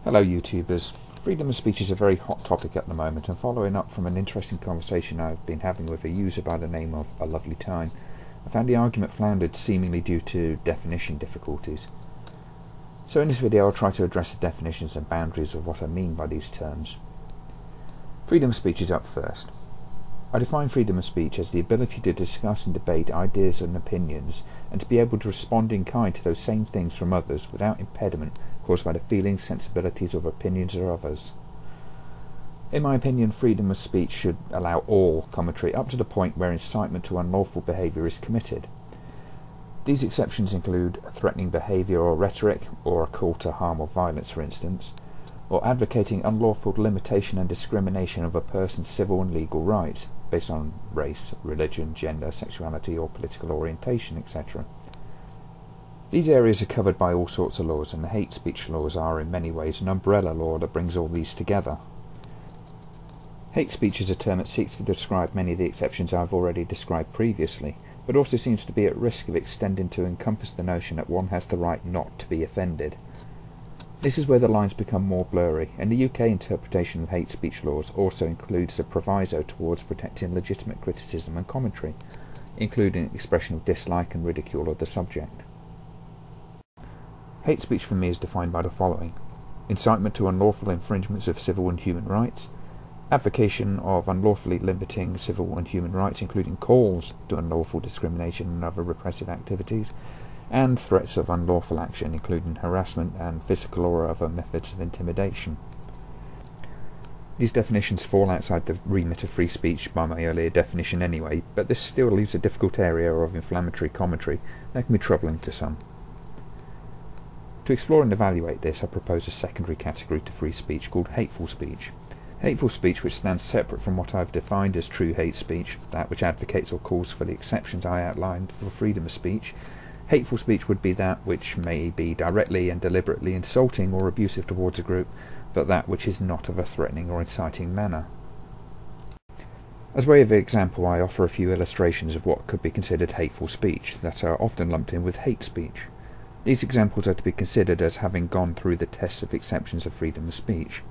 Hello YouTubers. Freedom of speech is a very hot topic at the moment, and following up from an interesting conversation I've been having with a user by the name of alovelytime, I found the argument floundered seemingly due to definition difficulties. So in this video I'll try to address the definitions and boundaries of what I mean by these terms. Freedom of speech is up first. I define freedom of speech as the ability to discuss and debate ideas and opinions, and to be able to respond in kind to those same things from others without impediment caused by the feelings, sensibilities, or opinions of others. In my opinion, freedom of speech should allow all commentary up to the point where incitement to unlawful behaviour is committed. These exceptions include threatening behaviour or rhetoric, or a call to harm or violence, for instance, or advocating unlawful limitation and discrimination of a person's civil and legal rights based on race, religion, gender, sexuality, or political orientation, etc. These areas are covered by all sorts of laws, and the hate speech laws are in many ways an umbrella law that brings all these together. Hate speech is a term that seeks to describe many of the exceptions I've already described previously, but also seems to be at risk of extending to encompass the notion that one has the right not to be offended. This is where the lines become more blurry, and the UK interpretation of hate speech laws also includes a proviso towards protecting legitimate criticism and commentary, including expression of dislike and ridicule of the subject. Hate speech for me is defined by the following: incitement to unlawful infringements of civil and human rights, advocation of unlawfully limiting civil and human rights, including calls to unlawful discrimination and other repressive activities, and threats of unlawful action, including harassment and physical or other methods of intimidation. These definitions fall outside the remit of free speech by my earlier definition anyway, but this still leaves a difficult area of inflammatory commentary that can be troubling to some. To explore and evaluate this, I propose a secondary category to free speech called hateful speech. Hateful speech, which stands separate from what I've defined as true hate speech, that which advocates or calls for the exceptions I outlined for freedom of speech. Hateful speech would be that which may be directly and deliberately insulting or abusive towards a group, but that which is not of a threatening or inciting manner. As way of example, I offer a few illustrations of what could be considered hateful speech that are often lumped in with hate speech. These examples are to be considered as having gone through the test of exceptions of freedom of speech.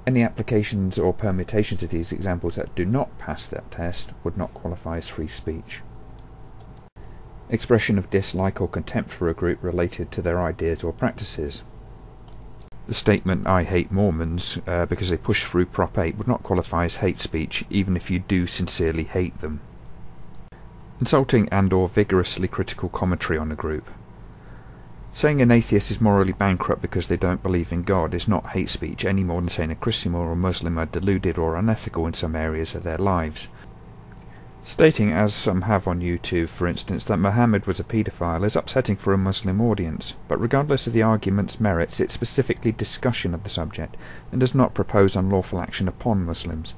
Any applications or permutations of these examples that do not pass that test would not qualify as free speech. Expression of dislike or contempt for a group related to their ideas or practices. The statement, "I hate Mormons because they push through Prop 8" would not qualify as hate speech, even if you do sincerely hate them. Insulting and or vigorously critical commentary on a group. Saying an atheist is morally bankrupt because they don't believe in God is not hate speech any more than saying a Christian or a Muslim are deluded or unethical in some areas of their lives. Stating, as some have on YouTube for instance, that Muhammad was a paedophile is upsetting for a Muslim audience, but regardless of the argument's merits, it's specifically discussion of the subject and does not propose unlawful action upon Muslims.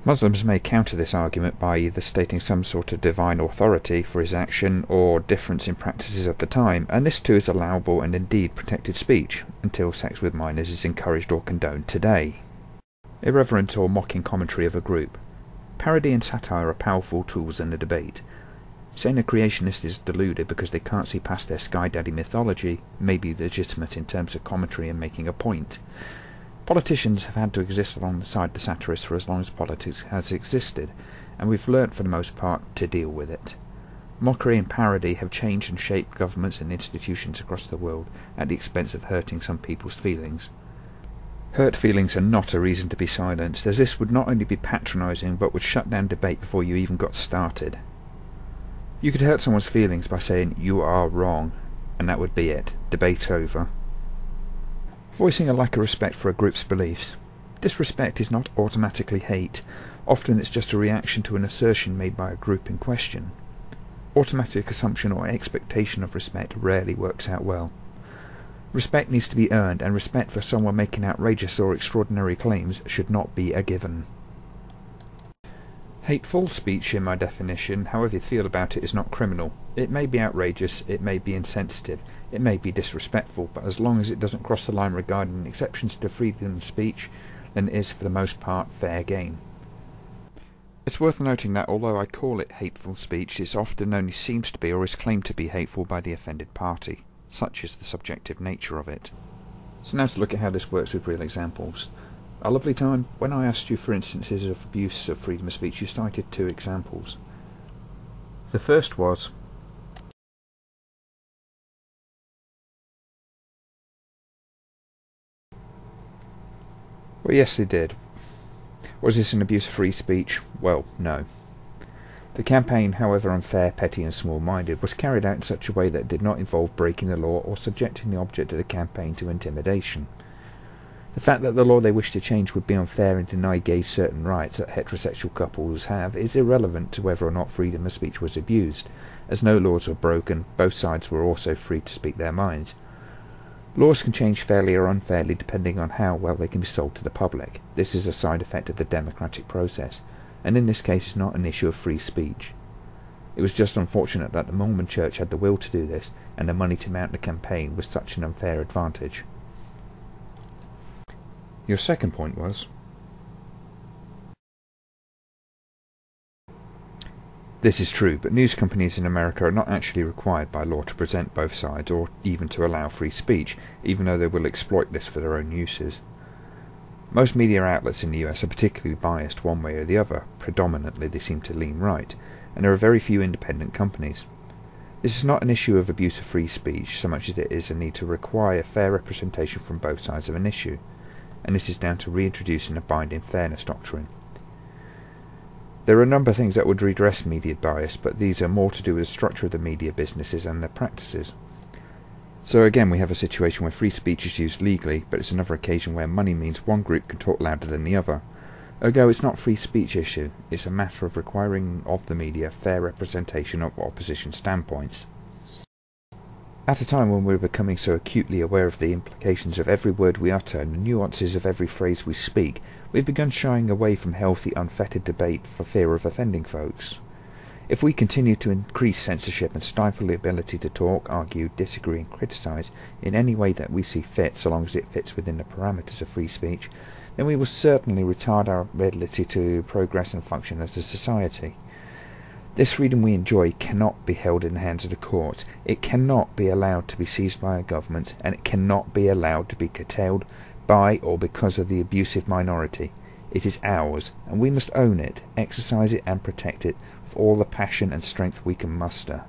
Muslims may counter this argument by either stating some sort of divine authority for his action or difference in practices of the time, and this too is allowable and indeed protected speech, until sex with minors is encouraged or condoned today. Irreverent or mocking commentary of a group. Parody and satire are powerful tools in the debate. Saying a creationist is deluded because they can't see past their sky daddy mythology may be legitimate in terms of commentary and making a point. Politicians have had to exist alongside the satirists for as long as politics has existed, and we've learnt for the most part to deal with it. Mockery and parody have changed and shaped governments and institutions across the world at the expense of hurting some people's feelings. Hurt feelings are not a reason to be silenced, as this would not only be patronising but would shut down debate before you even got started. You could hurt someone's feelings by saying "you are wrong", and that would be it, debate over. Voicing a lack of respect for a group's beliefs. Disrespect is not automatically hate. Often it's just a reaction to an assertion made by a group in question. Automatic assumption or expectation of respect rarely works out well. Respect needs to be earned, and respect for someone making outrageous or extraordinary claims should not be a given. Hateful speech, in my definition, however you feel about it, is not criminal. It may be outrageous, it may be insensitive, it may be disrespectful, but as long as it doesn't cross the line regarding exceptions to freedom of speech, then it is for the most part fair game. It's worth noting that although I call it hateful speech, it often only seems to be or is claimed to be hateful by the offended party. Such is the subjective nature of it. So now to look at how this works with real examples. Alovelytime, when I asked you for instances of abuse of freedom of speech, you cited 2 examples. The first was, well, yes, they did. Was this an abuse of free speech? Well, no. The campaign, however unfair, petty and small-minded, was carried out in such a way that it did not involve breaking the law or subjecting the object of the campaign to intimidation. The fact that the law they wish to change would be unfair and deny gays certain rights that heterosexual couples have is irrelevant to whether or not freedom of speech was abused, as no laws were broken, both sides were also free to speak their minds. Laws can change fairly or unfairly depending on how well they can be sold to the public. This is a side effect of the democratic process, and in this case is not an issue of free speech. It was just unfortunate that the Mormon Church had the will to do this, and the money to mount the campaign was such an unfair advantage. Your second point was, this is true, but news companies in America are not actually required by law to present both sides or even to allow free speech, even though they will exploit this for their own uses. Most media outlets in the US are particularly biased one way or the other. Predominantly they seem to lean right, and there are very few independent companies. This is not an issue of abuse of free speech so much as it is a need to require fair representation from both sides of an issue, and this is down to reintroducing a binding fairness doctrine. There are a number of things that would redress media bias, but these are more to do with the structure of the media businesses and their practices. So again, we have a situation where free speech is used legally, but it's another occasion where money means one group can talk louder than the other. Ergo, it's not a free speech issue, it's a matter of requiring of the media fair representation of opposition standpoints. At a time when we're becoming so acutely aware of the implications of every word we utter and the nuances of every phrase we speak, we've begun shying away from healthy, unfettered debate for fear of offending folks. If we continue to increase censorship and stifle the ability to talk, argue, disagree and criticise in any way that we see fit, so long as it fits within the parameters of free speech, then we will certainly retard our ability to progress and function as a society. This freedom we enjoy cannot be held in the hands of the courts, it cannot be allowed to be seized by a government, and it cannot be allowed to be curtailed by or because of the abusive minority. It is ours, and we must own it, exercise it and protect it with all the passion and strength we can muster.